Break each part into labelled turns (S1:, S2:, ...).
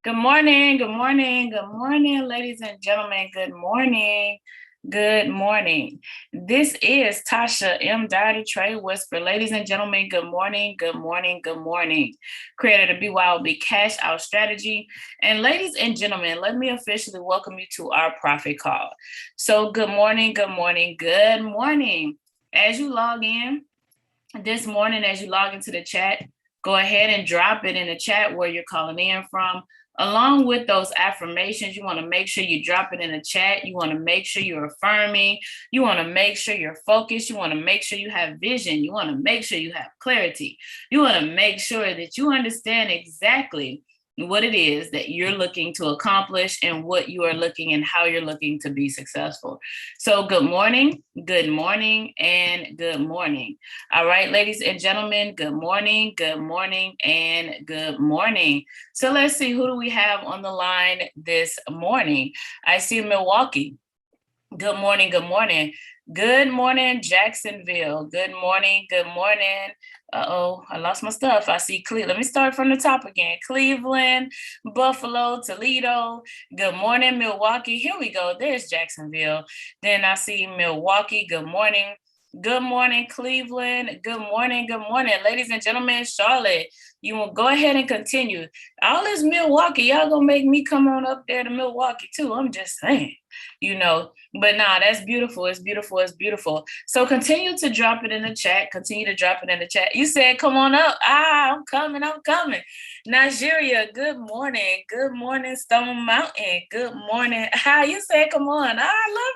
S1: Good morning, good morning, good morning, ladies and gentlemen. Good morning, good morning. This is Tasha M. Dottie Trade Whisper. Ladies and gentlemen, good morning, good morning, good morning. Creator of the BYOB Cash Out Strategy. And ladies and gentlemen, let me officially welcome you to our profit call. So, good morning, good morning, good morning. As you log in this morning, as you log into the chat, go ahead and drop it in the chat where you're calling in from. Along with those affirmations, you want to make sure you drop it in the chat. You want to make sure you're affirming. You want to make sure you're focused. You want to make sure you have vision. You want to make sure you have clarity. You want to make sure that you understand exactly what it is that you're looking to accomplish and what you are looking and how you're looking to be successful. So good morning, and good morning. All right, ladies and gentlemen, good morning, and good morning. So let's see, who do we have on the line this morning? I see Milwaukee. Good morning, good morning. Good morning, Jacksonville. Good morning, good morning. Uh-oh, I lost my stuff. I see Cleveland. Let me start from the top again. Cleveland, Buffalo, Toledo. Good morning, Milwaukee. Here we go. There's Jacksonville. Then I see Milwaukee. Good morning. Good morning, Cleveland. Good morning, ladies and gentlemen. Charlotte, you will go ahead and continue. All this Milwaukee, y'all gonna make me come on up there to Milwaukee too. I'm just saying, but nah, that's beautiful. It's beautiful. It's beautiful. So continue to drop it in the chat. Continue to drop it in the chat. You said, come on up. I'm coming. Nigeria, good morning. Good morning, Stone Mountain. Good morning. You said, come on. I love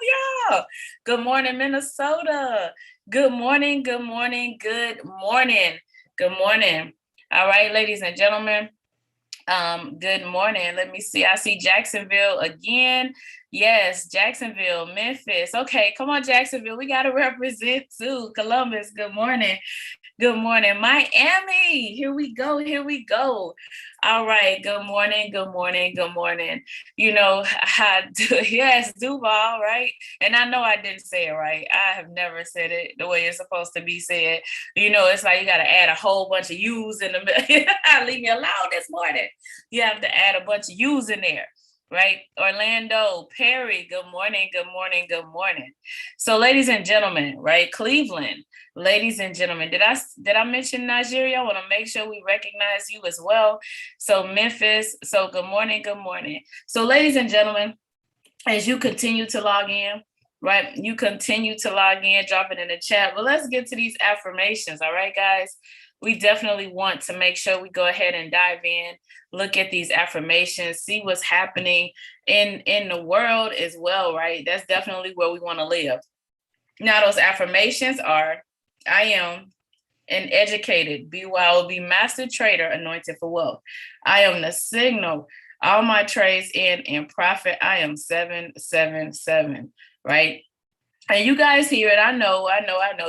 S1: y'all. Good morning, Minnesota. Good morning. Good morning. Good morning. Good morning. All right, ladies and gentlemen. Good morning. Let me see. I see Jacksonville again. Yes, Jacksonville, Memphis. Okay, come on, Jacksonville. We got to represent too. Columbus, good morning. Good morning. Miami, here we go. Here we go. All right. Good morning. Good morning. Good morning. Yes, Duval, right? And I know I didn't say it right. I have never said it the way it's supposed to be said. It's like you got to add a whole bunch of U's in the middle. Leave me alone this morning. You have to add a bunch of U's in there. Right? Orlando, Perry, good morning, good morning, good morning. So, ladies and gentlemen, right? Cleveland, ladies and gentlemen, did I mention Nigeria? I want to make sure we recognize you as well. So, Memphis, so good morning, good morning. So, ladies and gentlemen, as you continue to log in, right? You continue to log in, drop it in the chat. But let's get to these affirmations, all right, guys? We definitely want to make sure we go ahead and dive in, look at these affirmations, see what's happening in the world as well, right? That's definitely where we want to live. Now, those affirmations are, I am an educated BYOB master trader anointed for wealth. I am the signal. All my trades in profit. I am 777, right? And you guys hear it. I know.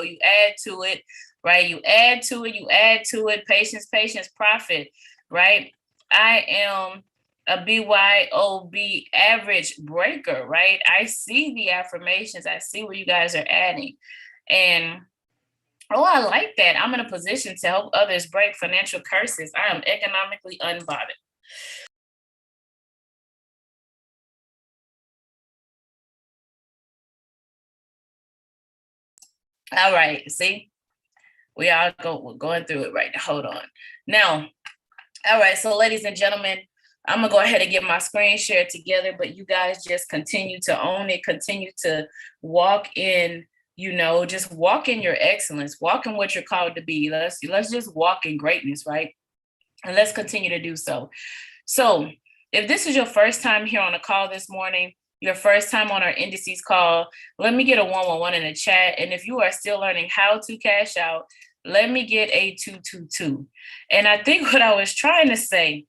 S1: You add to it, right? You add to it. Patience, profit, right? I am a BYOB average breaker, right? I see the affirmations. I see what you guys are adding. And I like that. I'm in a position to help others break financial curses. I am economically unbothered. All right. See, we're going through it right now. Hold on. Now, all right. So, ladies and gentlemen, I'm going to go ahead and get my screen share together, but you guys just continue to own it, continue to walk in, just walk in your excellence, walk in what you're called to be. Let's just walk in greatness, right? And let's continue to do so. So, if this is your first time here on the call this morning, your first time on our indices call, let me get a 111 in the chat. And if you are still learning how to cash out, let me get a 222. And I think what I was trying to say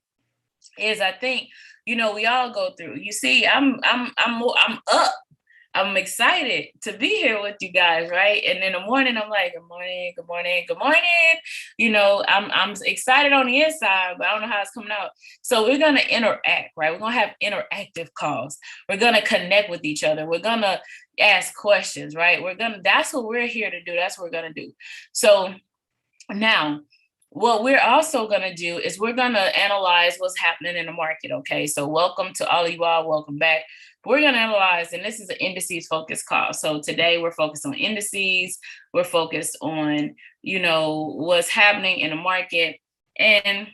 S1: is, I think, we all go through. You see, I'm up. I'm excited to be here with you guys, right? And in the morning, I'm like, good morning, good morning, good morning. I'm excited on the inside, but I don't know how it's coming out. So we're gonna interact, right? We're gonna have interactive calls. We're gonna connect with each other. We're gonna ask questions, right? That's what we're here to do. That's what we're gonna do. So now, what we're also going to do is we're going to analyze what's happening in the market. Okay. So welcome to all of you all. Welcome back. We're going to analyze, and this is an indices focused call. So today we're focused on indices. We're focused on, what's happening in the market. And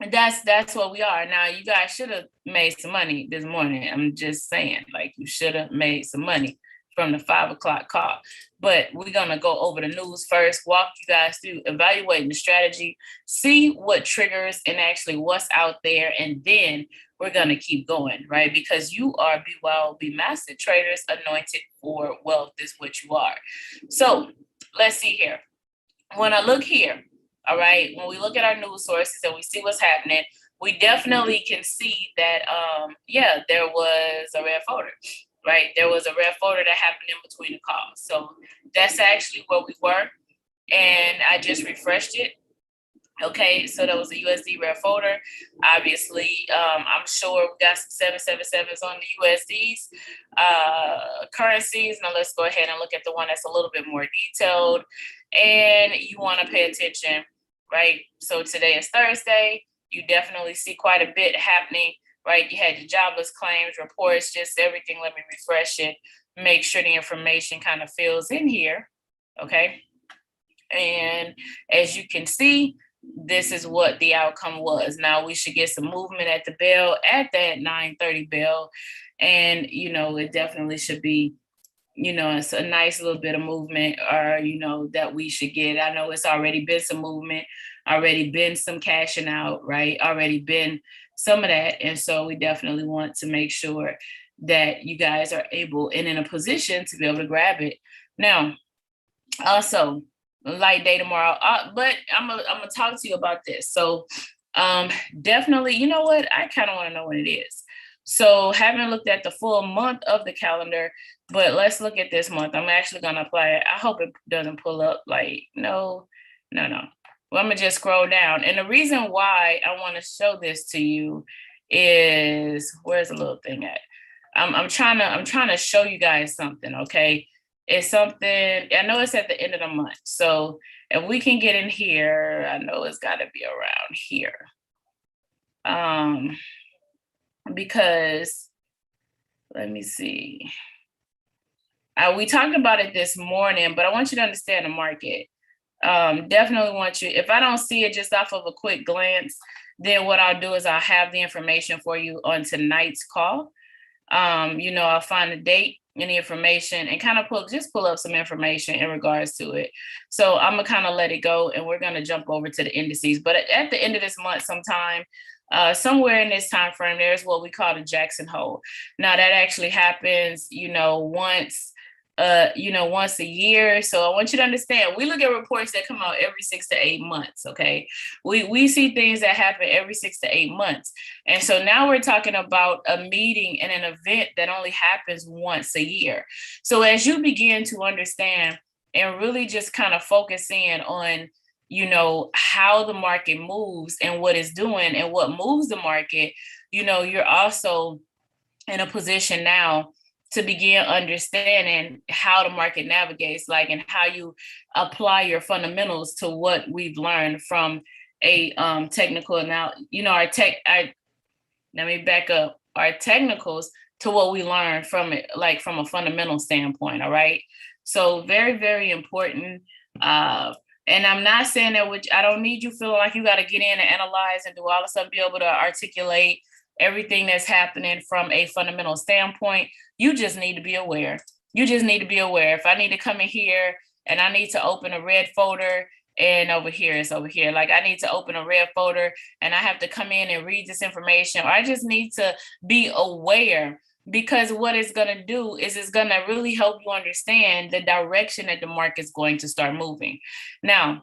S1: that's what we are. Now, you guys should have made some money this morning. I'm just saying, like, you should have made some money from the 5 o'clock call. But we're going to go over the news first, walk you guys through evaluating the strategy, see what triggers and actually what's out there. And then we're going to keep going, right? Because you are BYOB master traders anointed for wealth is what you are. So let's see here. When I look here, all right, when we look at our news sources and we see what's happening, we definitely can see that, there was a red folder. Right, there was a red folder that happened in between the calls. So that's actually where we were. And I just refreshed it. Okay, so that was a USD red folder. Obviously, I'm sure we got some 777s on the USDs currencies. Now let's go ahead and look at the one that's a little bit more detailed. And you want to pay attention, right? So today is Thursday. You definitely see quite a bit happening. Right, you had your jobless claims, reports, just everything. Let me refresh it, make sure the information kind of fills in here, okay? And as you can see, this is what the outcome was. Now we should get some movement at the bell, at that 9:30 bell, and, it definitely should be, it's a nice little bit of movement or, that we should get. I know it's already been some movement, already been some cashing out, right? Already been some of that. And so we definitely want to make sure that you guys are able and in a position to be able to grab it. Now, also, light day tomorrow, but I'm gonna talk to you about this. So definitely, you know what? I kind of want to know what it is. So haven't looked at the full month of the calendar, but let's look at this month. I'm actually going to apply it. I hope it doesn't pull up like, no. Well, I'm going to just scroll down. And the reason why I want to show this to you is, where's the little thing at? I'm trying to show you guys something, okay? It's something, I know it's at the end of the month. So if we can get in here, I know it's got to be around here. Because let me see. We talked about it this morning, but I want you to understand the market. Definitely want you, if I don't see it just off of a quick glance, then what I'll do is I'll have the information for you on tonight's call. I'll find the date and the information and kind of pull up some information in regards to it. So I'm gonna kind of let it go and we're gonna jump over to the indices. But at the end of this month sometime, somewhere in this time frame, there's what we call the Jackson hole. Now that actually happens, once a year. So I want you to understand, we look at reports that come out every 6 to 8 months. Okay. We see things that happen every 6 to 8 months. And so now we're talking about a meeting and an event that only happens once a year. So as you begin to understand and really just kind of focus in on, how the market moves and what it's doing and what moves the market, you're also in a position now to begin understanding how the market navigates, and how you apply your fundamentals to what we've learned from a technical now, let me back up, our technicals to what we learned from it, like from a fundamental standpoint. All right. So very, very important. And I'm not saying that, which I don't need you feeling like you got to get in and analyze and do all the stuff, be able to articulate everything that's happening from a fundamental standpoint. You just need to be aware. If I need to come in here and I need to open a red folder and over here, it's over here. Like I need to open a red folder and I have to come in and read this information, or I just need to be aware, because what it's going to do is it's going to really help you understand the direction that the market is going to start moving. Now,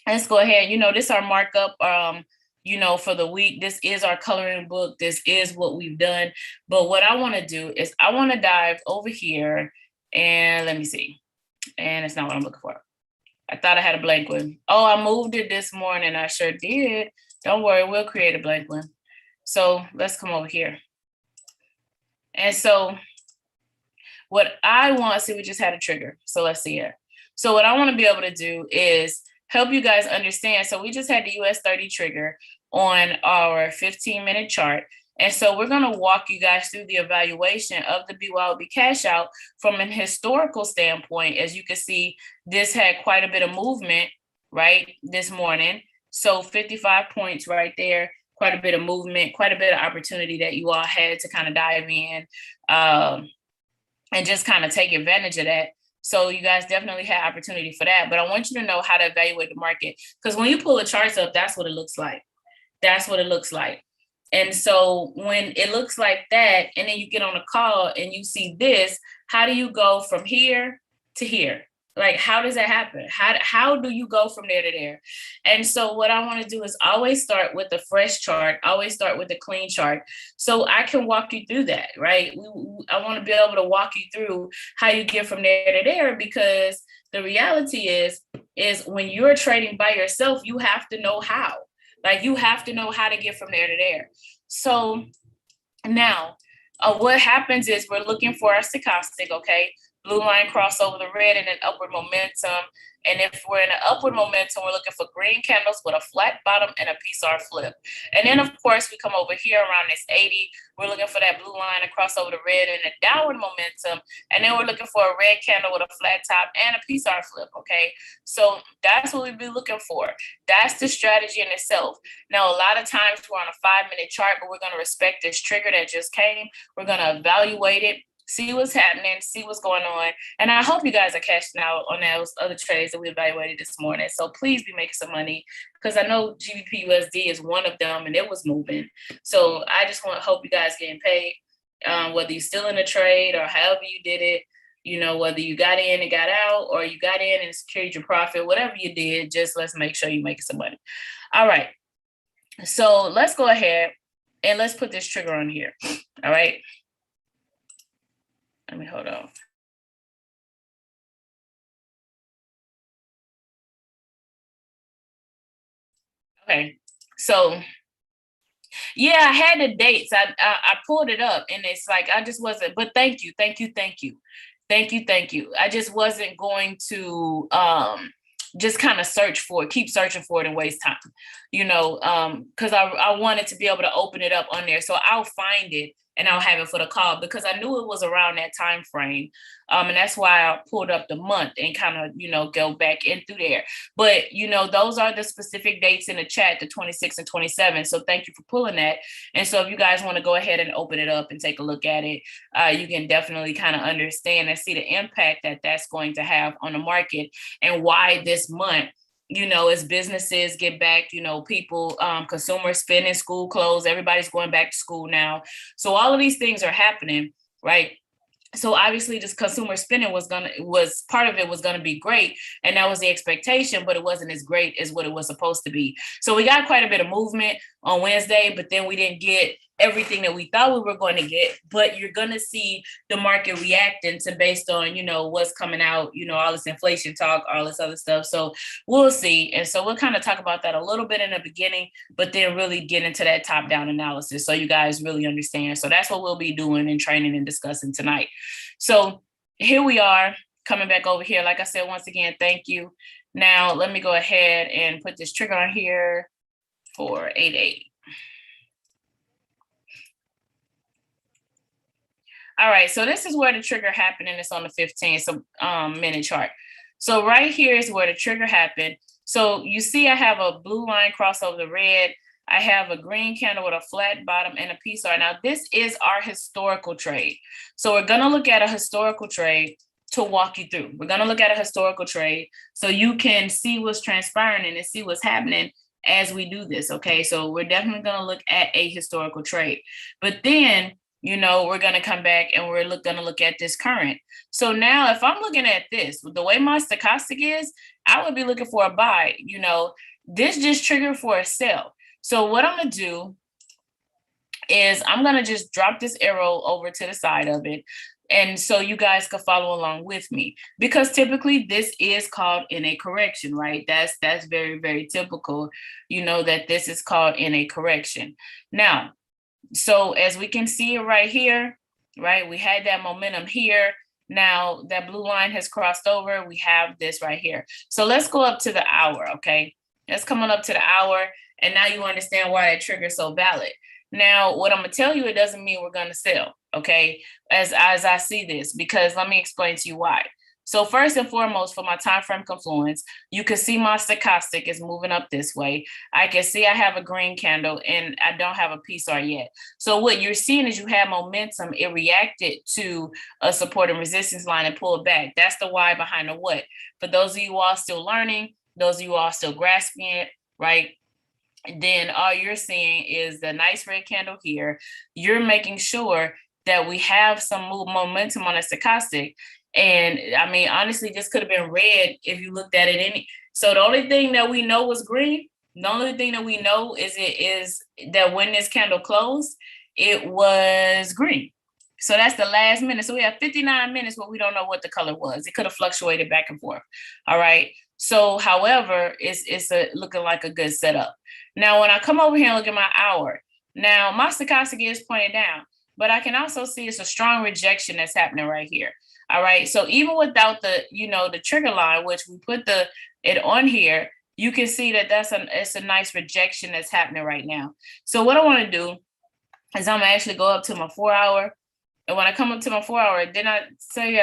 S1: let's go ahead. This is our markup, for the week. This is our coloring book. This is what we've done. But what I want to do is I want to dive over here and let me see. And it's not what I'm looking for. I thought I had a blank one. Oh, I moved it this morning. I sure did. Don't worry, we'll create a blank one. So let's come over here. And so what I want, see, we just had a trigger. So let's see here. So what I want to be able to do is help you guys understand. So we just had the US 30 trigger on our 15-minute chart. And so we're going to walk you guys through the evaluation of the BYOB cash out from an historical standpoint. As you can see, this had quite a bit of movement, right, this morning. So 55 points right there, quite a bit of movement, quite a bit of opportunity that you all had to kind of dive in and just kind of take advantage of that. So you guys definitely had opportunity for that. But I want you to know how to evaluate the market, because when you pull the charts up, that's what it looks like. That's what it looks like. And so when it looks like that, and then you get on a call and you see this, how do you go from here to here? Like, how does that happen? How do you go from there to there? And so what I want to do is always start with a fresh chart, always start with a clean chart, so I can walk you through that, right? I want to be able to walk you through how you get from there to there, because the reality is when you're trading by yourself, you have to know how. Like, you have to know how to get from there to there. So now what happens is we're looking for our stochastic, okay? Blue line cross over the red and an upward momentum. And if we're in an upward momentum, we're looking for green candles with a flat bottom and a PSR flip. And then, of course, we come over here around this 80. We're looking for that blue line across over the red and a downward momentum. And then we're looking for a red candle with a flat top and a PSR flip, okay? So that's what we'd be looking for. That's the strategy in itself. Now, a lot of times we're on a 5-minute chart, but we're going to respect this trigger that just came. We're going to evaluate it, see what's happening, see what's going on. And I hope you guys are cashing out on those other trades that we evaluated this morning. So please be making some money, because I know GBP USD is one of them and it was moving. So I just hope you guys getting paid, whether you're still in the trade or however you did it, you know, whether you got in and got out or you got in and secured your profit, whatever you did, just let's make sure you're making some money. All right. So let's go ahead and let's put this trigger on here. All right. Let me hold on. Okay, so yeah, I had the dates. I pulled it up, and it's like I just wasn't. But thank you. I just wasn't going to just kind of keep searching for it and waste time, you know, because I wanted to be able to open it up on there. So I'll find it and I'll have it for the call, because I knew it was around that time frame. And that's why I pulled up the month and kind of, you know, go back in through there. But, you know, those are the specific dates in the chat, the 26 and 27. So thank you for pulling that. And so if you guys want to go ahead and open it up and take a look at it, you can definitely kind of understand and see the impact that that's going to have on the market, and why this month, you know, as businesses get back, you know, people, consumer spending, school clothes, everybody's going back to school now. So all of these things are happening, right? So obviously this consumer spending was part of it was going to be great. And that was the expectation, but it wasn't as great as what it was supposed to be. So we got quite a bit of movement on Wednesday, but then we didn't get everything that we thought we were going to get. But you're going to see the market reacting to based on, you know, what's coming out, you know, all this inflation talk, all this other stuff. So we'll see. And so we'll kind of talk about that a little bit in the beginning, but then really get into that top down analysis so you guys really understand. So that's what we'll be doing and training and discussing tonight. So here we are coming back over here. Like I said, once again, thank you. Now let me go ahead and put this trigger on here for 8-8. All right, so this is where the trigger happened, and it's on the 15-minute chart. So right here is where the trigger happened. So you see I have a blue line cross over the red. I have a green candle with a flat bottom and a PSR. Now this is our historical trade. So we're gonna look at a historical trade to walk you through. We're gonna look at a historical trade so you can see what's transpiring and see what's happening as we do this, okay? So we're definitely gonna look at a historical trade. But then, you know, we're going to come back and we're going to look at this current. So now if I'm looking at this, the way my stochastic is, I would be looking for a buy. You know, this just triggered for a sell. So what I'm going to do is I'm going to just drop this arrow over to the side of it. And so you guys can follow along with me, because typically this is called in a correction, right? That's very, very typical, you know, that this is called in a correction. Now, so as we can see it right here, right, we had that momentum here. Now that blue line has crossed over. We have this right here. So let's go up to the hour, okay? Let's come on up to the hour. And now you understand why that trigger is so valid. Now, what I'm gonna tell you, it doesn't mean we're gonna sell, okay? As I see this, because let me explain to you why. So first and foremost, for my time frame confluence, you can see my stochastic is moving up this way. I can see I have a green candle and I don't have a PSR yet. So what you're seeing is you have momentum. It reacted to a support and resistance line and pulled back. That's the why behind the what. For those of you all still learning, those of you all still grasping it, right? Then all you're seeing is the nice red candle here. You're making sure that we have some momentum on a stochastic. And I mean, honestly, this could have been red if you looked at it. So the only thing that we know was green. The only thing that we know is that when this candle closed, it was green. So that's the last minute. So we have 59 minutes where we don't know what the color was. It could have fluctuated back and forth. All right. So, however, it's looking like a good setup. Now, when I come over here and look at my hour, now my stochastic is pointed down, but I can also see it's a strong rejection that's happening right here. All right. So even without the, the trigger line, which we put it on here, you can see that it's a nice rejection that's happening right now. So what I want to do is I'm gonna actually go up to my 4 hour. And when I come up to my 4 hour, then I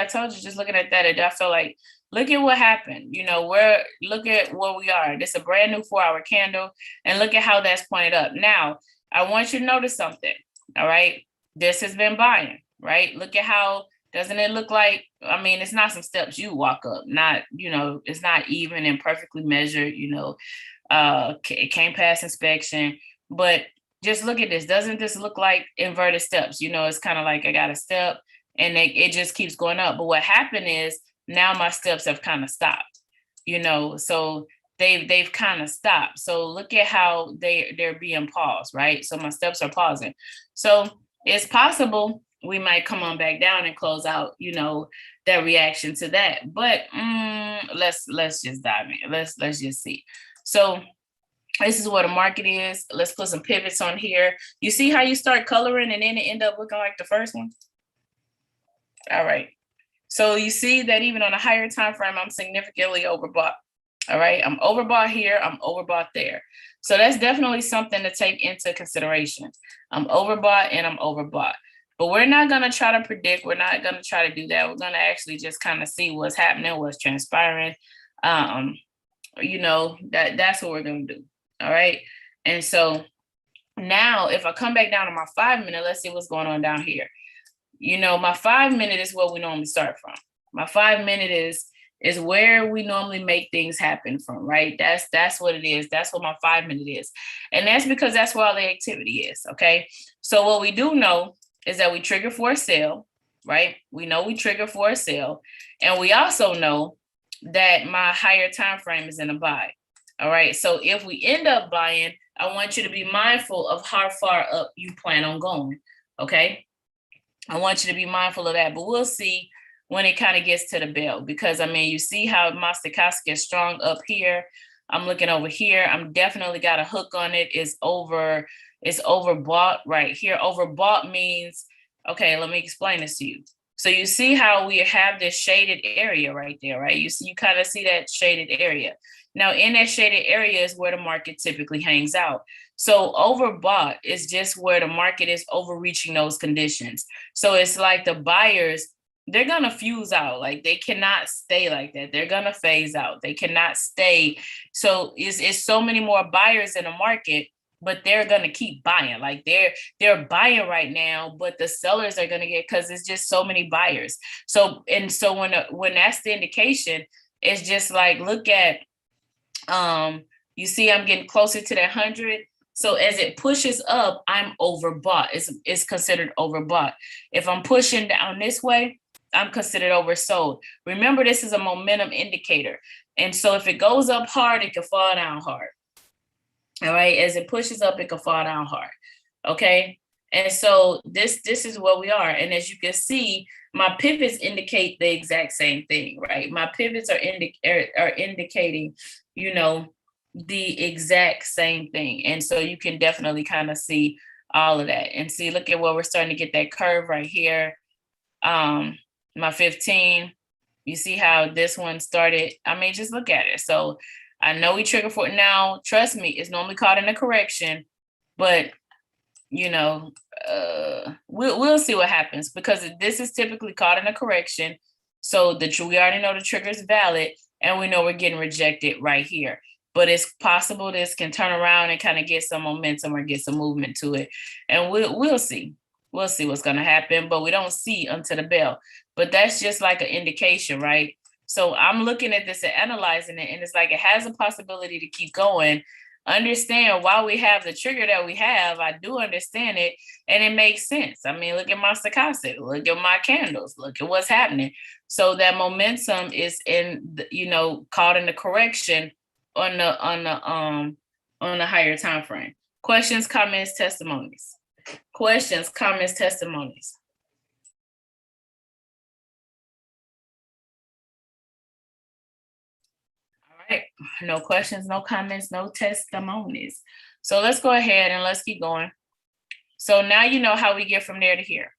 S1: told you, just looking at that, I feel like, look at what happened. Look at where we are. This is a brand new 4 hour candle. And look at how that's pointed up. Now, I want you to notice something. All right. This has been buying, right? Look at how, doesn't it look like, I mean, it's not some steps you walk up, not, it's not even and perfectly measured, it came past inspection, but just look at this. Doesn't this look like inverted steps? It's kind of like I got a step and it just keeps going up. But what happened is now my steps have kind of stopped, so they've kind of stopped. So look at how they're being paused, right? So my steps are pausing. So it's possible we might come on back down and close out, that reaction to that. But let's just dive in. Let's just see. So this is what the market is. Let's put some pivots on here. You see how you start coloring and then it end up looking like the first one? All right. So you see that even on a higher time frame, I'm significantly overbought. All right. I'm overbought here. I'm overbought there. So that's definitely something to take into consideration. I'm overbought and I'm overbought. But we're not going to try to predict. We're not going to try to do that. We're going to actually just kind of see what's happening, what's transpiring. That's what we're going to do. All right. And so now if I come back down to my 5 minute, let's see what's going on down here. My 5 minute is what we normally start from. My 5 minute is where we normally make things happen from, right? That's what it is. That's what my 5 minute is. And that's because that's where all the activity is. Okay. So what we do know is that we trigger for a sale, right? We know we trigger for a sale. And we also know that my higher time frame is in a buy. All right. So if we end up buying, I want you to be mindful of how far up you plan on going. Okay. I want you to be mindful of that, but we'll see when it kind of gets to the bell, because I mean, you see how my stochastic is strong up here. I'm looking over here. I'm definitely got a hook on it. It's overbought right here. Overbought means, okay, let me explain this to you. So you see how we have this shaded area right there, right? You kind of see that shaded area. Now in that shaded area is where the market typically hangs out. So overbought is just where the market is overreaching those conditions. So it's like the buyers, they're going to fuse out. Like they cannot stay like that. They're going to phase out. They cannot stay. So it's so many more buyers in the market, but they're going to keep buying. Like they're buying right now, but the sellers are going to get, because it's just so many buyers. So when that's the indication, it's just like, look at, you see, I'm getting closer to that 100. So as it pushes up, I'm overbought. It's considered overbought. If I'm pushing down this way, I'm considered oversold. Remember, this is a momentum indicator. And so if it goes up hard, it can fall down hard. All right. As it pushes up, it can fall down hard. Okay. And so this is where we are. And as you can see, my pivots indicate the exact same thing, right? My pivots are indicating, the exact same thing. And so you can definitely kind of see all of that and see, look at where we're starting to get that curve right here. my 15. You see how this one started? I mean, just look at it. So I know we trigger for it now. Trust me, it's normally caught in a correction, but you know, we'll see what happens, because this is typically caught in a correction. So we already know the trigger is valid, and we know we're getting rejected right here. But it's possible this can turn around and kind of get some momentum or get some movement to it, and we'll see. We'll see what's going to happen, but we don't see until the bell. But that's just like an indication, right? So I'm looking at this and analyzing it, and it's like it has a possibility to keep going. Understand why we have the trigger that we have. I do understand it, and it makes sense. I mean, look at my stochastic, look at my candles, look at what's happening. So that momentum is caught in the correction on the higher time frame. Questions, comments, testimonies. Questions, comments, testimonies. All right, no questions, no comments, no testimonies. So let's go ahead and let's keep going. So now you know how we get from there to here.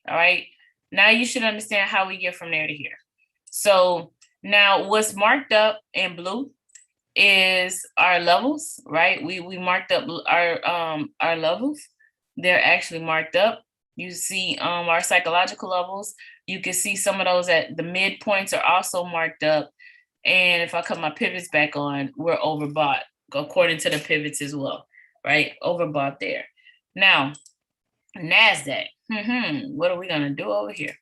S1: All right, now you should understand how we get from there to here. So now what's marked up in blue is our levels, right? We marked up our levels. They're actually marked up. You see our psychological levels. You can see some of those at the midpoints are also marked up. And if I cut my pivots back on, we're overbought according to the pivots as well, right? Overbought there. Now, Nasdaq. What are we gonna do over here?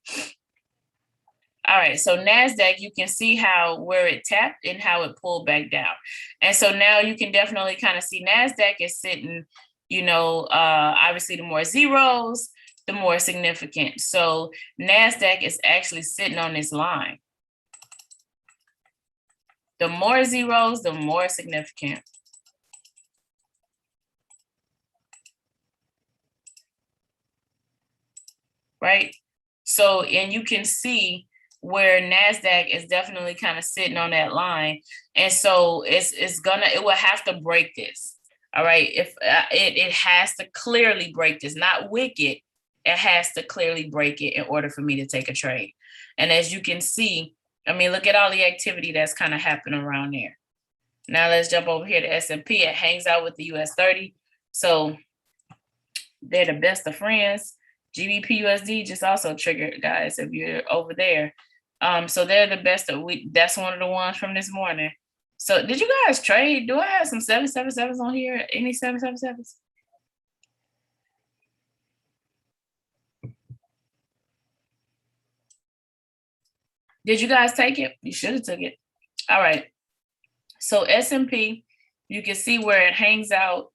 S1: All right, so Nasdaq, you can see how where it tapped and how it pulled back down. And so now you can definitely kind of see Nasdaq is sitting, obviously the more zeros, the more significant. So Nasdaq is actually sitting on this line. The more zeros, the more significant. Right? So, and you can see where Nasdaq is definitely kind of sitting on that line, and so it will have to break this. All right, if it has to clearly break this, not wicked. It has to clearly break it in order for me to take a trade. And as you can see, I mean, look at all the activity that's kind of happening around there. Now let's jump over here to S&P. It hangs out with the US 30, so they're the best of friends. GBP USD just also triggered, guys, if you're over there. So they're the best of that's one of the ones from this morning. So did you guys trade? Do I have some 777s on here? Any 777s? Did you guys take it? You should have took it. All right. So S&P, you can see where it hangs out.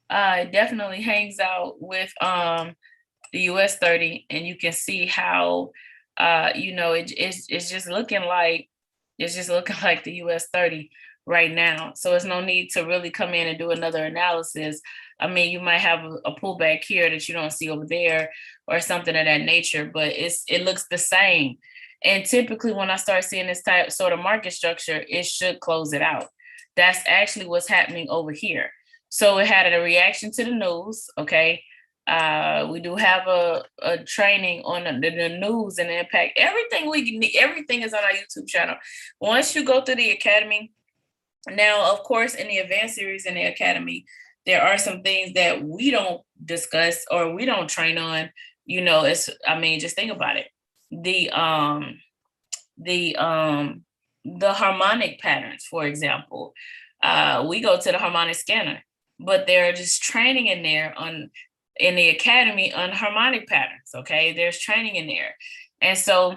S1: It definitely hangs out with the US 30, and you can see how it's just looking like the US 30 right now. So it's no need to really come in and do another analysis. I mean, you might have a pullback here that you don't see over there or something of that nature, but it looks the same. And typically when I start seeing this type sort of market structure, it should close it out. That's actually what's happening over here. So it had a reaction to the news, okay? We do have a training on the news and the impact. Everything is on our YouTube channel. Once you go through the academy, now, of course, in the advanced series in the academy, there are some things that we don't discuss or we don't train on. Just think about it. The harmonic patterns, for example. We go to the harmonic scanner, but they're just training in there in the academy on harmonic patterns. Okay, there's training in there. And so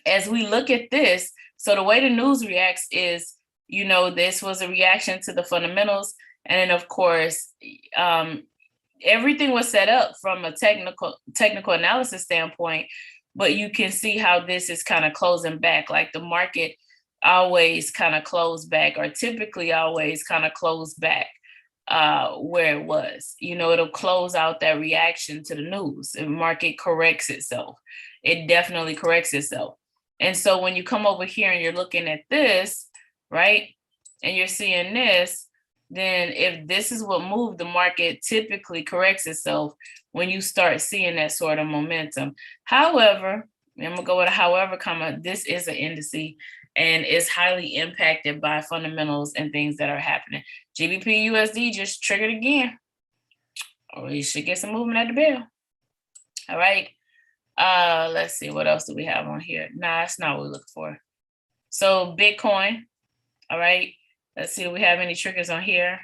S1: as we look at this, so the way the news reacts is, this was a reaction to the fundamentals. And then of course, everything was set up from a technical analysis standpoint, but you can see how this is kind of closing back. Like the market always kind of closed back, or typically always kind of closed back where it was. It'll close out that reaction to the news. The market corrects itself. It definitely corrects itself. And so when you come over here and you're looking at this, right, and you're seeing this, then if this is what moved, the market typically corrects itself when you start seeing that sort of momentum. However, I'm gonna go with a however, comma, this is an indice and is highly impacted by fundamentals and things that are happening. GBP USD just triggered again. Or you should get some movement at the bell. All right. Let's see, what else do we have on here? Nah, that's not what we're looking for. So Bitcoin. All right. Let's see, do we have any triggers on here?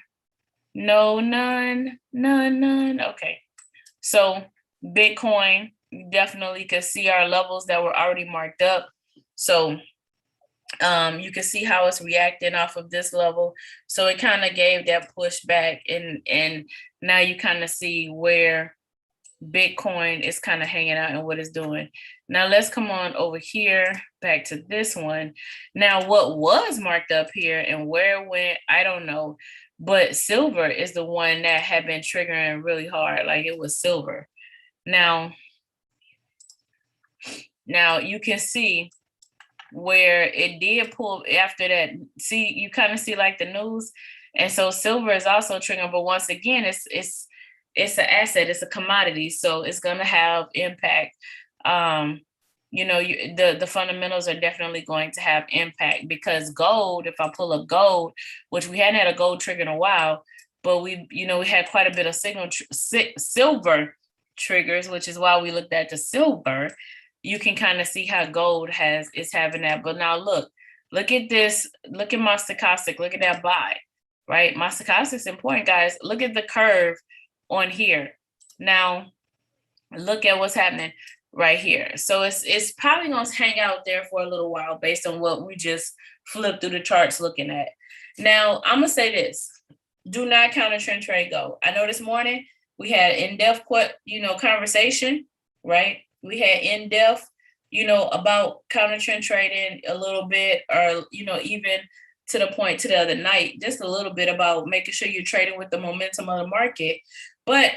S1: No, none. Okay. So Bitcoin, you definitely could see our levels that were already marked up. So you can see how it's reacting off of this level. So it kind of gave that pushback, and now you kind of see where Bitcoin is kind of hanging out and what it's doing. Now let's come on over here back to this one. Now what was marked up here and where it went, I don't know, but silver is the one that had been triggering really hard. Like it was silver. Now you can see where it did pull after that. See, you kind of see like the news, and so silver is also triggering. But once again, it's an asset, it's a commodity, so it's gonna have impact. The fundamentals are definitely going to have impact, because gold, if I pull up gold, which we hadn't had a gold trigger in a while, but we had quite a bit of silver triggers, which is why we looked at the silver. You can kind of see how gold is having that. But now look at this, look at my stochastic, look at that buy, right? My stochastic is important, guys. Look at the curve on here. Now look at what's happening right here. So it's probably going to hang out there for a little while based on what we just flipped through the charts looking at. Now I'm gonna say this: do not counter trend trade gold. I know this morning we had in-depth conversation, right? We had in-depth, about counter trend trading a little bit, or even to the point to the other night, just a little bit about making sure you're trading with the momentum of the market. But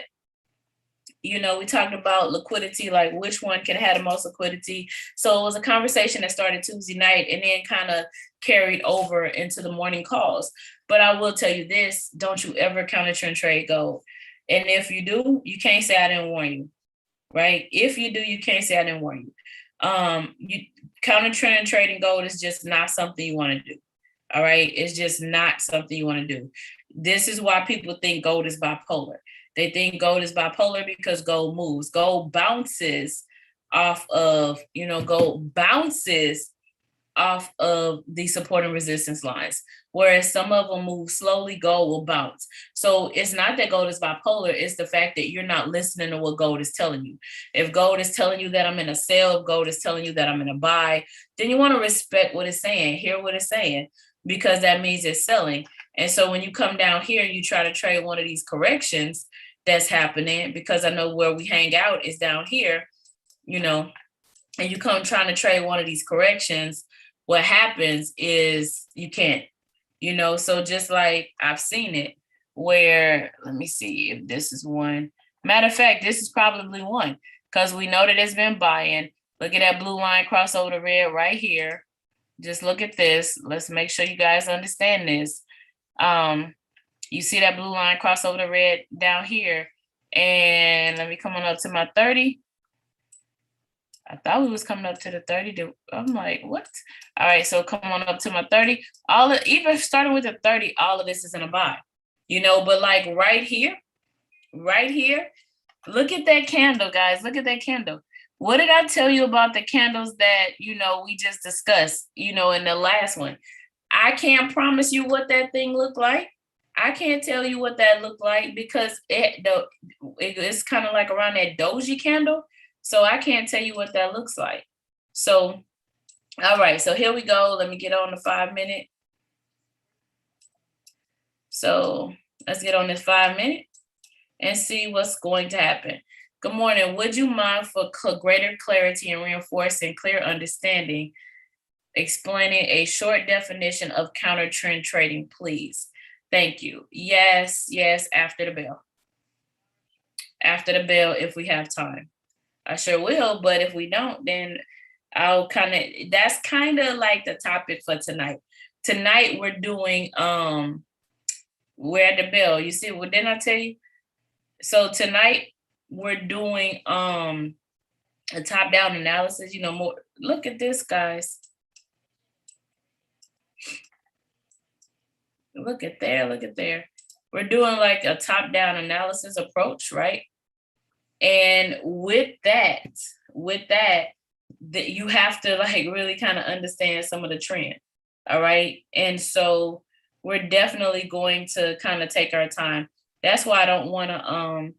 S1: we talked about liquidity, like which one can have the most liquidity. So it was a conversation that started Tuesday night and then kind of carried over into the morning calls. But I will tell you this: don't you ever counter trend trade gold. And if you do, you can't say I didn't warn you, right? If you do, you can't say I didn't warn you. Counter trend trading gold is just not something you want to do. All right. It's just not something you want to do. This is why people think gold is bipolar. They think gold is bipolar because gold moves. Gold bounces off of the support and resistance lines, whereas some of them move slowly. Gold will bounce. So it's not that gold is bipolar, it's the fact that you're not listening to what gold is telling you. If gold is telling you that I'm in a sell, if gold is telling you that I'm in a buy, then you want to respect what it's saying, hear what it's saying, because that means it's selling. And so when you come down here, you try to trade one of these corrections that's happening, because I know where we hang out is down here, and you come trying to trade one of these corrections, what happens is you can't, so just like I've seen it where, let me see if this is one. Matter of fact, this is probably one, because we know that it's been buying. Look at that blue line cross over the red right here. Just look at this. Let's make sure you guys understand this. You see that blue line cross over the red down here. And let me come on up to my 30. I thought we was coming up to the 30. I'm like, what? All right, so come on up to my 30. Even starting with the 30, all of this is in a buy, but like right here, look at that candle, guys. Look at that candle. What did I tell you about the candles that, we just discussed, in the last one? I can't promise you what that thing looked like. I can't tell you what that looked like, because it's kind of like around that doji candle. So I can't tell you what that looks like. So, all right, so here we go. Let me get on the 5 minute. So let's get on this 5 minute and see what's going to happen. Good morning. Would you mind, for greater clarity and reinforcing clear understanding, explaining a short definition of counter trend trading, please? Thank you. Yes, after the bell. After the bell, if we have time. I sure will, but if we don't, then that's kind of like the topic for tonight. Tonight we're doing, we're at the bell. You see, what didn't I tell you? So tonight we're doing a top-down analysis, you know, more. Look at this, guys. Look at there, look at there. We're doing like a top-down analysis approach, right? And with that, that you have to like really kind of understand some of the trend. All right. And so we're definitely going to kind of take our time. That's why I don't want to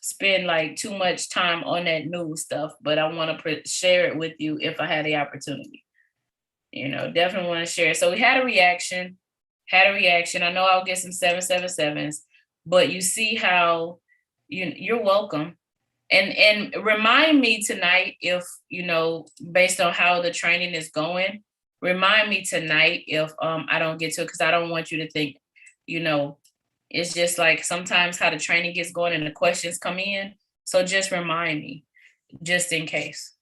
S1: spend like too much time on that news stuff, but I want to share it with you if I had the opportunity. You know, definitely want to share. So we had a reaction. I know I'll get some 777s, but you see how you're welcome. And remind me tonight if, you know, based on how the training is going, remind me tonight if I don't get to it, because I don't want you to think, you know, it's just like sometimes how the training gets going and the questions come in. So just remind me, just in case.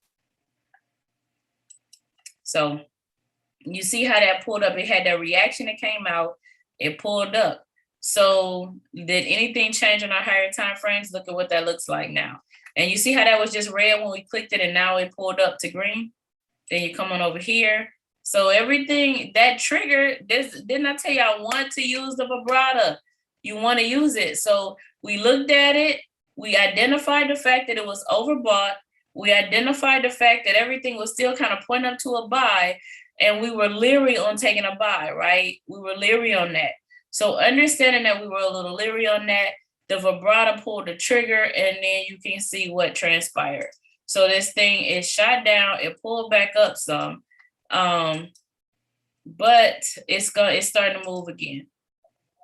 S1: So you see how that pulled up. It had that reaction that came out. It pulled up. So did anything change on our higher time frames? Look at what that looks like now. And you see how that was just red when we clicked it and now it pulled up to green? Then you come on over here. So everything that triggered, this, didn't I tell you I want to use the vibrato? You want to use it. So we looked at it. We identified the fact that it was overbought. We identified the fact that everything was still kind of pointing up to a buy. And we were leery on taking a buy, right? We were leery on that. So understanding that we were a little leery on that, the vibrato pulled the trigger, and then you can see what transpired. So this thing is shot down, it pulled back up some, but it's starting to move again.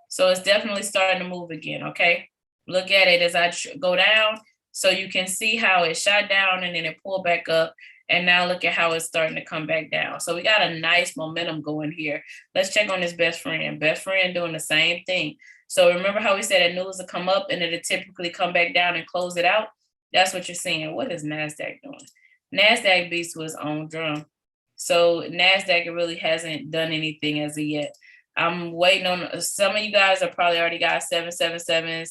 S1: So it's definitely starting to move again, okay? Look at it as I go down, so you can see how it shot down and then it pulled back up. And now look at how it's starting to come back down. So we got a nice momentum going here. Let's check on this best friend. Best friend doing the same thing. So remember how we said that news will come up and it'll typically come back down and close it out? That's what you're seeing. What is Nasdaq doing? Nasdaq beats to his own drum. So Nasdaq really hasn't done anything as of yet. I'm waiting on, some of you guys are probably already got 777s.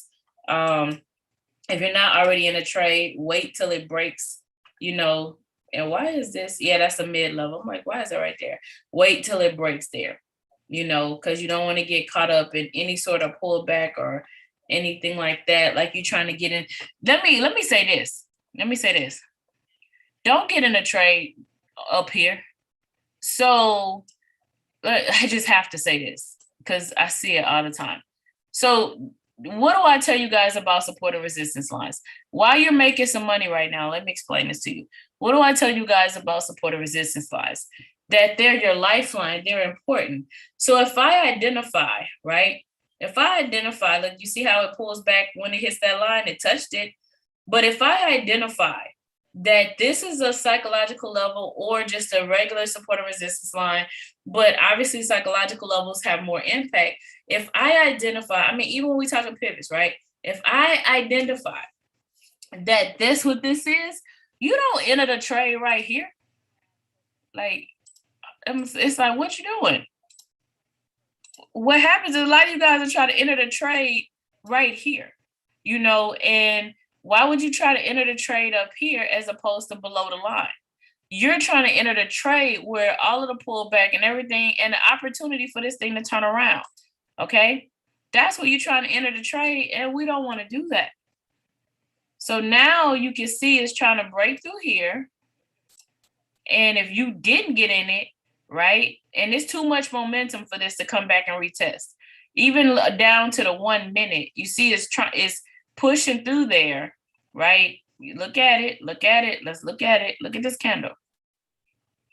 S1: If you're not already in a trade, wait till it breaks, you know. And why is this? Yeah, that's a mid-level. I'm like, why is it right there? Wait till it breaks there, you know, because you don't want to get caught up in any sort of pullback or anything like that. Like you're trying to get in. Let me say this. Don't get in a trade up here. So I just have to say this because I see it all the time. So what do I tell you guys about support and resistance lines? While you're making some money right now, let me explain this to you. What do I tell you guys about support and resistance lines? That they're your lifeline, they're important. So if I identify, right? If I identify, like you see how it pulls back when it hits that line, it touched it. But if I identify that this is a psychological level or just a regular support and resistance line, but obviously psychological levels have more impact. If I identify, I mean, even when we talk about pivots, right? If I identify that this what this is, you don't enter the trade right here. Like, it's like, what you doing? What happens is a lot of you guys are trying to enter the trade right here, you know, and why would you try to enter the trade up here as opposed to below the line? You're trying to enter the trade where all of the pullback and everything and the opportunity for this thing to turn around. Okay. That's what you're trying to enter the trade. And we don't want to do that. So now you can see it's trying to break through here. And if you didn't get in it, right? And it's too much momentum for this to come back and retest. Even down to the 1 minute, you see it's pushing through there, right? You look at it. Let's look at it. Look at this candle.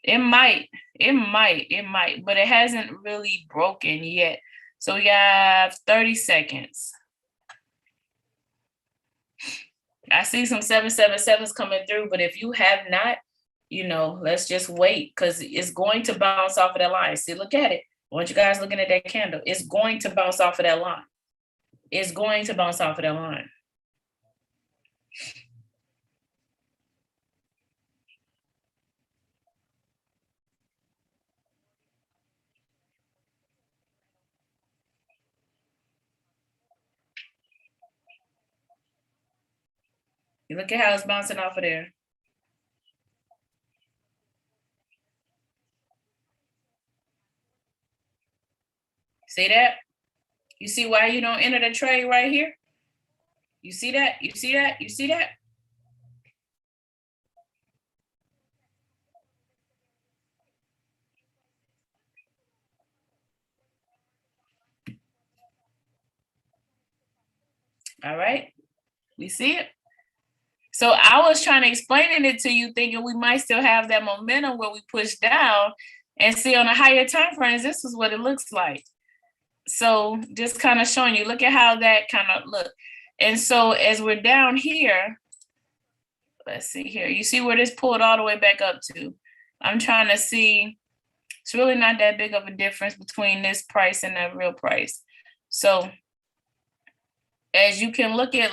S1: It might, but it hasn't really broken yet. So we got 30 seconds. I see some 777s coming through, but if you have not, you know, let's just wait because it's going to bounce off of that line. See, look at it. I want you guys looking at that candle. It's going to bounce off of that line. It's going to bounce off of that line. You look at how it's bouncing off of there. See that? You see why you don't enter the trade right here? You see that? You see that? You see that? All right. We see it. So I was trying to explain it to you, thinking we might still have that momentum where we push down, and see on the higher time frames, this is what it looks like. So just kind of showing you, look at how that kind of look. And so as we're down here, let's see here, you see where this pulled all the way back up to. I'm trying to see, it's really not that big of a difference between this price and the real price. So as you can look at,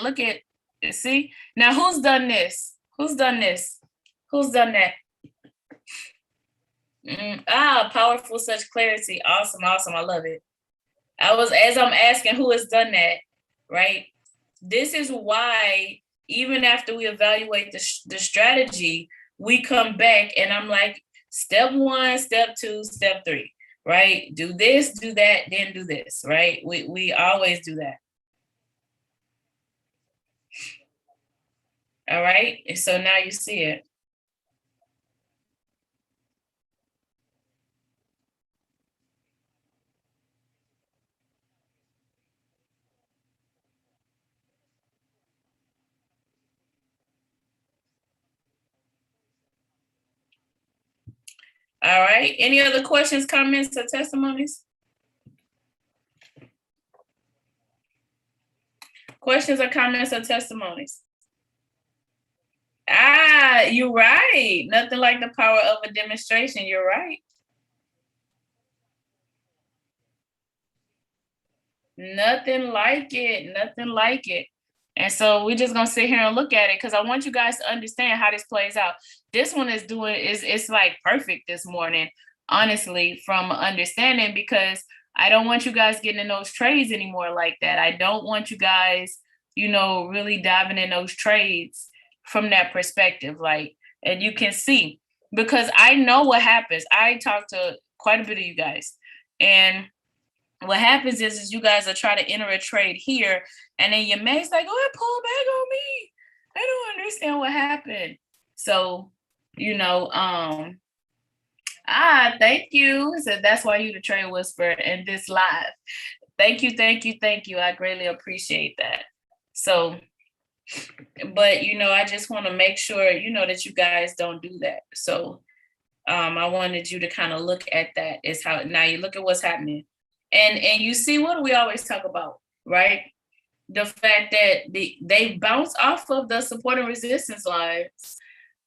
S1: see, now who's done this? Who's done this? Who's done that? Powerful, such clarity. Awesome, awesome. I love it. As I'm asking who has done that, right? This is why even after we evaluate the strategy, we come back and I'm like, step 1, step 2, step 3, right? Do this, do that, then do this, right? We always do that. All right, and so now you see it. All right, any other questions, comments, or testimonies? Questions or comments or testimonies? You're right. Nothing like the power of a demonstration. You're right. Nothing like it. Nothing like it. And so we're just gonna sit here and look at it because I want you guys to understand how this plays out. This one is it's like perfect this morning, honestly, from understanding, because I don't want you guys getting in those trades anymore like that. I don't want you guys, really diving in those trades from that perspective. Like, and you can see, because I know what happens. I talk to quite a bit of you guys, and what happens is you guys are trying to enter a trade here, and then your mate's like, oh, it pulled back on me. I don't understand what happened. So, thank you. So that's why you the trade whisperer in this live. Thank you, thank you, thank you. I greatly appreciate that. So, but I just want to make sure that you guys don't do that. So I wanted you to kind of look at that, is how now you look at what's happening. And you see, what do we always talk about, right? The fact that they bounce off of the support and resistance lines,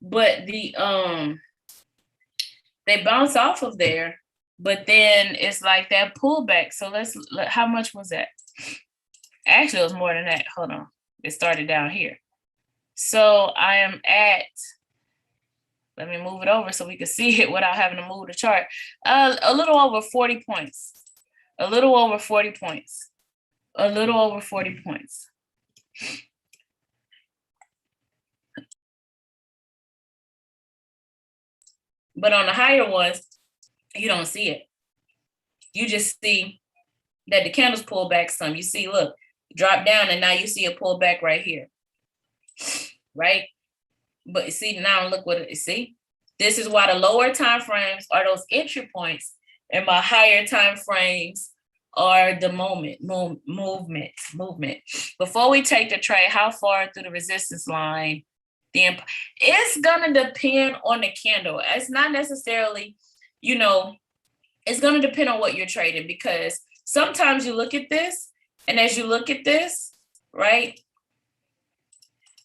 S1: but they bounce off of there, but then it's like that pullback. So how much was that? Actually, it was more than that. Hold on. It started down here. So I am at, let me move it over so we can see it without having to move the chart. A little over 40 points. A little over 40 points. A little over 40 points. But on the higher ones, you don't see it. You just see that the candles pull back some. You see, look, drop down, and now you see a pull back right here. Right? But you see, now look what it see. This is why the lower time frames are those entry points, and my higher time frames are the movement. Before we take the trade, how far through the resistance line? It's gonna depend on the candle. It's not necessarily, it's gonna depend on what you're trading, because sometimes you look at this, and as you look at this, right?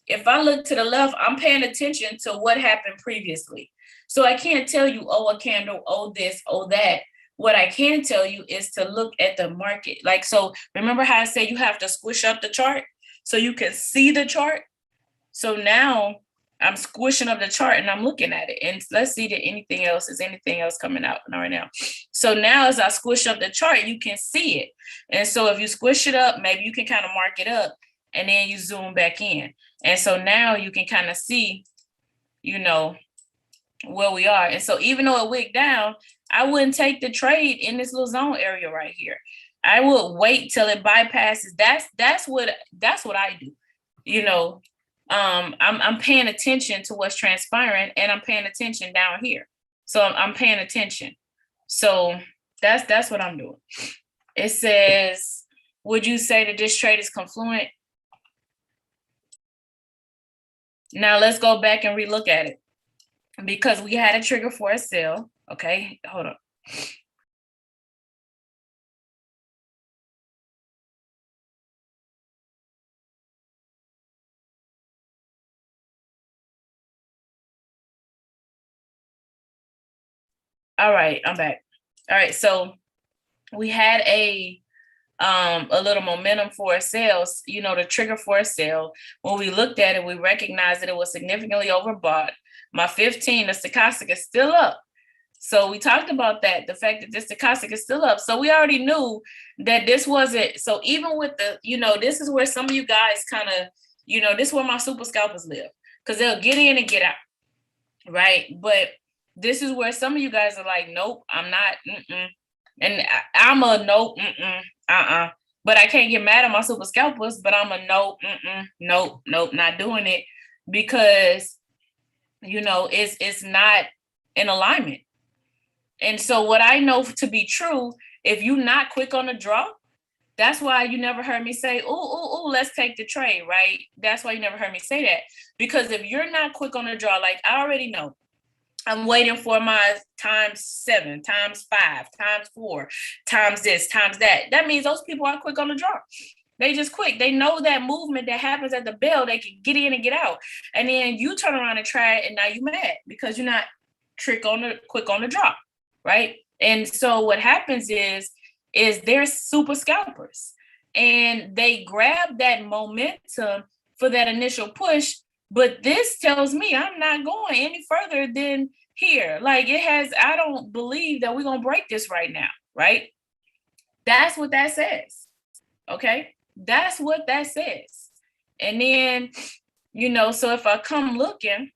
S1: If I look to the left, I'm paying attention to what happened previously. So I can't tell you, oh, a candle, oh, this, oh, that. What I can tell you is to look at the market. Like, so remember how I said you have to squish up the chart so you can see the chart? So now I'm squishing up the chart and I'm looking at it. And let's see that is anything else coming out right now? So now as I squish up the chart, you can see it. And so if you squish it up, maybe you can kind of mark it up, and then you zoom back in. And so now you can kind of see, where we are. And so even though it wigged down, I wouldn't take the trade in this little zone area right here. I would wait till it bypasses. That's what I do. You know, I'm paying attention to what's transpiring, and I'm paying attention down here. So I'm paying attention. So that's what I'm doing. It says, would you say that this trade is confluent? Now let's go back and relook at it, because we had a trigger for a sell. Okay, hold on. All right, I'm back. All right, so we had a little momentum for a sale, you know, the trigger for a sale. When we looked at it, we recognized that it was significantly overbought. My 15, the stochastic is still up. So we talked about that, the fact that this stochastic is still up. So we already knew that this wasn't, so even with the, you know, this is where some of you guys kind of, you know, this is where my super scalpers live, because they'll get in and get out, right? But this is where some of you guys are like, nope, I'm not, and I'm a nope, but I can't get mad at my super scalpers, but I'm a nope, nope, not doing it, because, you know, it's not in alignment. And so what I know to be true, if you're not quick on the draw, that's why you never heard me say, ooh, let's take the trade, right? That's why you never heard me say that. Because if you're not quick on the draw, like I already know, I'm waiting for my ×7, ×5, ×4, times this, times that. That means those people are quick on the draw. They just quick. They know that movement that happens at the bell, they can get in and get out. And then you turn around and try it, and now you're mad because you're not quick on the draw, right? And so what happens is they're super scalpers, and they grab that momentum for that initial push. But this tells me I'm not going any further than here. Like it has, I don't believe that we're going to break this right now, right? That's what that says. Okay? That's what that says. And then, you know, so if I come looking,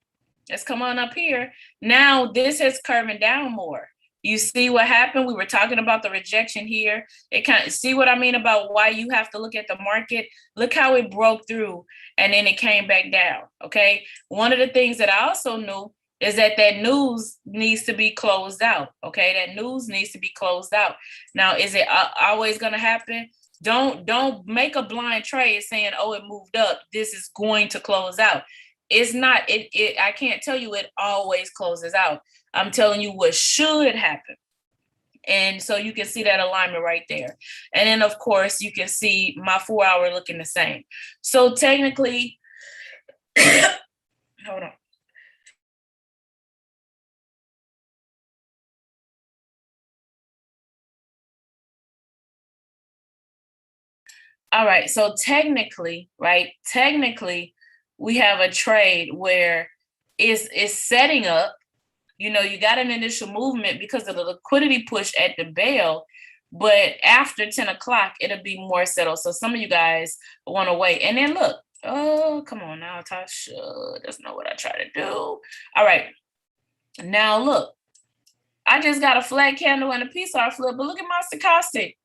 S1: let's come on up here. Now this is curving down more. You see what happened? We were talking about the rejection here. It kind of, see what I mean about why you have to look at the market? Look how it broke through and then it came back down, okay? One of the things that I also knew is that news needs to be closed out, okay? That news needs to be closed out. Now, is it always going to happen? Don't make a blind trade saying, oh, it moved up, this is going to close out. It's not, I can't tell you it always closes out. I'm telling you what should happen. And so you can see that alignment right there. And then, of course, you can see my 4 hour looking the same. So technically, hold on. All right. So technically, right? Technically, we have a trade where it's setting up. You know, you got an initial movement because of the liquidity push at the bell, but after 10 o'clock, it'll be more settled. So some of you guys want to wait. And then look, oh, come on now, Tasha, that's not what I try to do. All right, now look, I just got a flat candle and a peace hour flip, but look at my stochastic.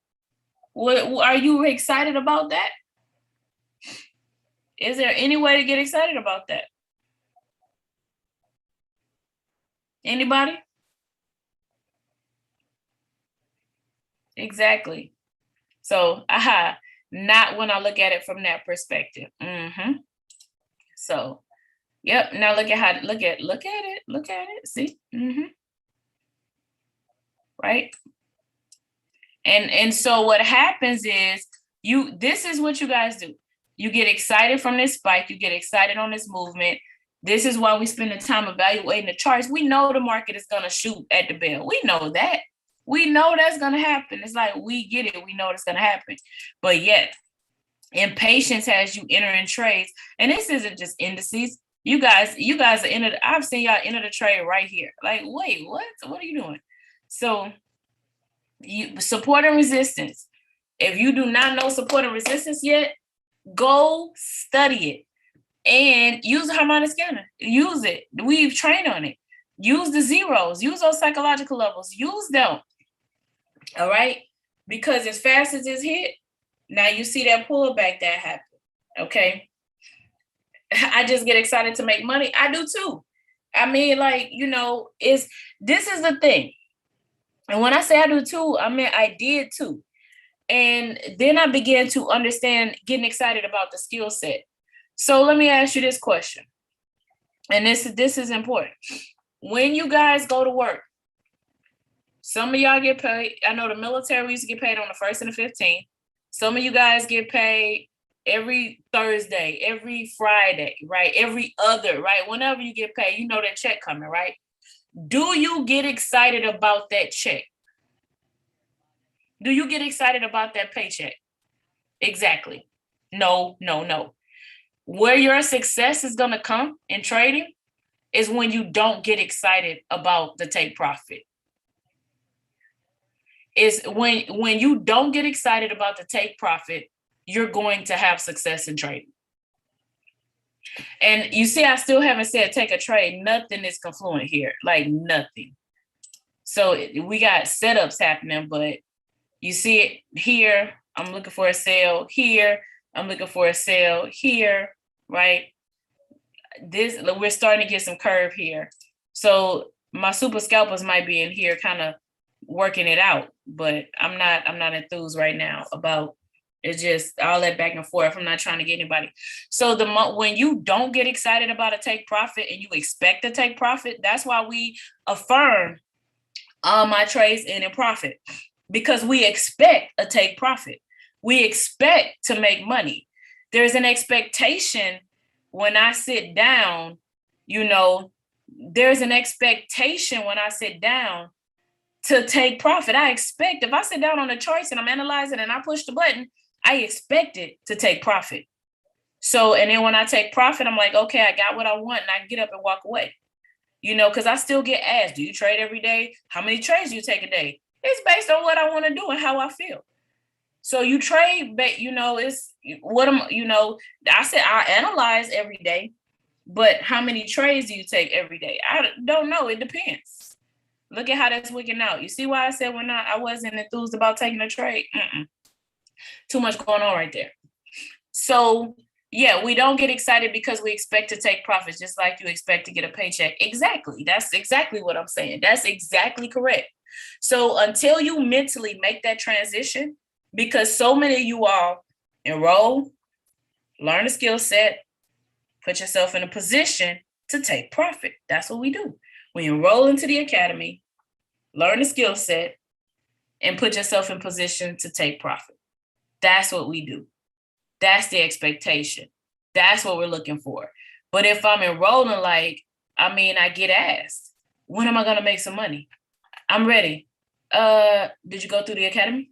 S1: What, are you excited about that? Is there any way to get excited about that? Anybody? Exactly. So, not when I look at it from that perspective. So, yep. Now look at look at it. See, right. And so what happens is this is what you guys do. You get excited from this spike. You get excited on this movement. This is why we spend the time evaluating the charts. We know the market is going to shoot at the bell. We know that. We know that's going to happen. It's like we get it. We know it's going to happen. But yet, impatience has you entering trades. And this isn't just indices. You guys are entered. I've seen y'all enter the trade right here. Like, wait, what? What are you doing? So you support and resistance. If you do not know support and resistance yet, go study it and use the harmonic scanner. Use it. We've trained on it. Use the zeros. Use those psychological levels. Use them. All right. because as fast as it's hit, now you see that pullback that happened. Okay. I just get excited to make money. I do too. I mean, like, this is the thing. And when I say I do too, I mean, I did too. And then I began to understand getting excited about the skill set. So let me ask you this question. And this is important. When you guys go to work, some of y'all get paid. I know the military, we used to get paid on the 1st and the 15th. Some of you guys get paid every Thursday, every Friday, right? Every other, right? Whenever you get paid, you know that check coming, right? Do you get excited about that check? Do you get excited about that paycheck? Exactly. No. Where your success is going to come in trading is when you don't get excited about the take profit. Is when you don't get excited about the take profit, you're going to have success in trading. And you see, I still haven't said take a trade. Nothing is confluent here, like nothing. So we got setups happening, but you see it here. I'm looking for a sale here. I'm looking for a sale here, right? We're starting to get some curve here. So my super scalpers might be in here kind of working it out, but I'm not enthused right now about it's just all that back and forth. I'm not trying to get anybody. So when you don't get excited about a take profit and you expect to take profit, that's why we affirm all my trades in profit, because we expect a take profit. We expect to make money. There's an expectation when I sit down, there's an expectation when I sit down to take profit. I expect if I sit down on a choice and I'm analyzing and I push the button, I expect it to take profit. So, and then when I take profit, I'm like, okay, I got what I want and I can get up and walk away. Because I still get asked, do you trade every day? How many trades do you take a day? It's based on what I want to do and how I feel. So you trade, it's what I said I analyze every day, but how many trades do you take every day? I don't know. It depends. Look at how that's working out. You see why I said I wasn't enthused about taking a trade? Too much going on right there. So yeah, we don't get excited because we expect to take profits, just like you expect to get a paycheck. Exactly. That's exactly what I'm saying. That's exactly correct. So until you mentally make that transition, because so many of you all enroll, learn a skill set, put yourself in a position to take profit. That's what we do. We enroll into the academy, learn a skill set, and put yourself in position to take profit. That's what we do. That's the expectation. That's what we're looking for. But if I'm enrolling, I get asked, when am I going to make some money? I'm ready. Did you go through the academy?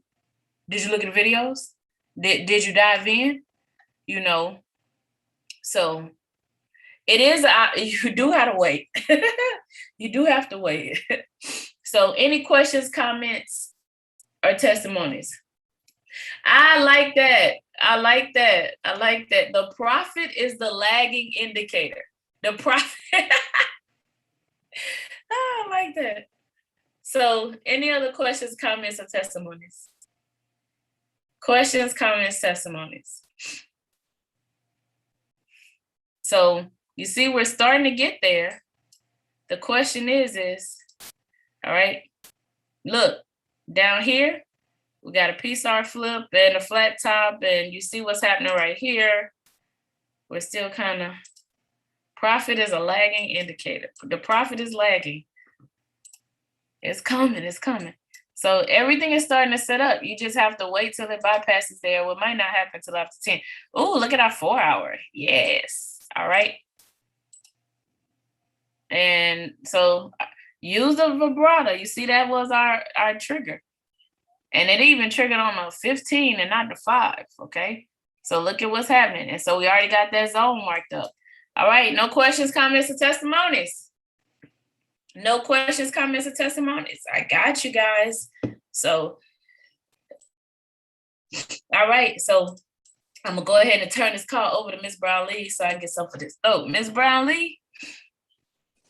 S1: Did you look at the videos? Did you dive in? So it is, you do have to wait. You do have to wait. So any questions, comments, or testimonies? I like that. The profit is the lagging indicator. The profit. I like that. So any other questions, comments, or testimonies? Questions, comments, testimonies. So you see, we're starting to get there. The question is, all right, look, down here, we got a PSR flip and a flat top, and you see what's happening right here. We're still kind of, profit is a lagging indicator. The profit is lagging. It's coming. So everything is starting to set up. You just have to wait till it bypasses there. What might not happen till after 10. Oh, look at our 4 hour. Yes. All right. And so use the vibrato. You see, that was our trigger. And it even triggered on the 15 and not the 5. Okay. So look at what's happening. And so we already got that zone marked up. All right. No questions, comments, or testimonies. No questions, comments, or testimonies. I got you guys. So, all right. So I'm going to go ahead and turn this call over to Ms. Brownlee so I can get some for this. Oh, Ms. Brownlee?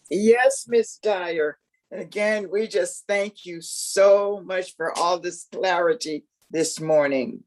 S2: Yes, Ms. Dyer. And again, we just thank you so much for all this clarity this morning.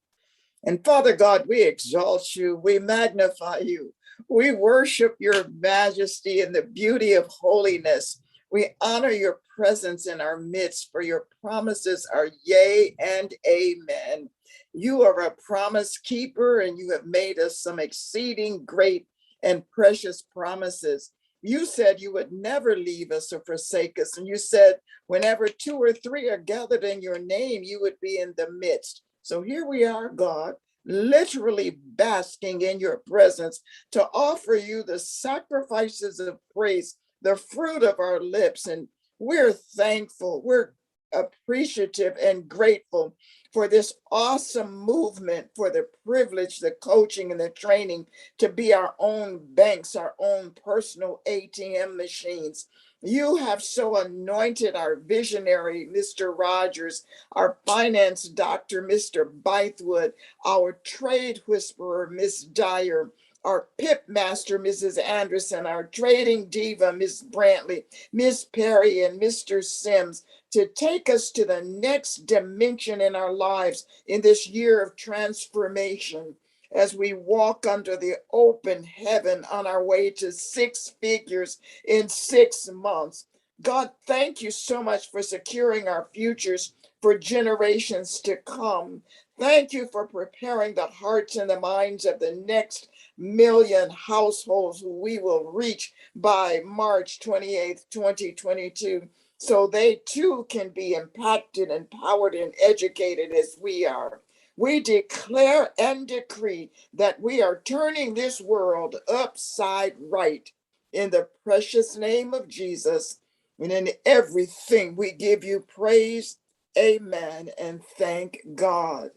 S2: And Father God, we exalt you, we magnify you, we worship your majesty and the beauty of holiness. We honor your presence in our midst, for your promises are yea and amen. You are a promise keeper, and you have made us some exceeding great and precious promises. You said you would never leave us or forsake us. And you said, whenever two or three are gathered in your name, you would be in the midst. So here we are, God, literally basking in your presence to offer you the sacrifices of praise, the fruit of our lips. And we're thankful, we're appreciative and grateful for this awesome movement, for the privilege, the coaching, and the training to be our own banks, our own personal ATM machines. You have so anointed our visionary, Mr. Rogers, our finance doctor, Mr. Bythewood, our trade whisperer, Miss Dyer, our pip master, Mrs. Anderson, our trading diva, Miss Brantley, Miss Perry, and Mr. Sims, to take us to the next dimension in our lives in this year of transformation as we walk under the open heaven on our way to six figures in 6 months. God, thank you so much for securing our futures for generations to come. Thank you for preparing the hearts and the minds of the next million households who we will reach by March 28th, 2022, so they too can be impacted, empowered, and educated as we are. We declare and decree that we are turning this world upside right in the precious name of Jesus. And in everything we give you praise, amen, and thank God.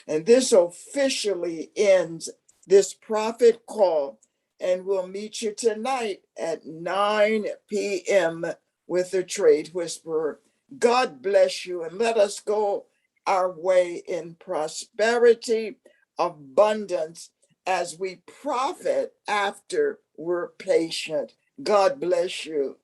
S2: And this officially ends this prophet call. And we'll meet you tonight at 9 p.m. with the Trade Whisperer. God bless you, and let us go our way in prosperity, abundance, as we profit after we're patient. God bless you.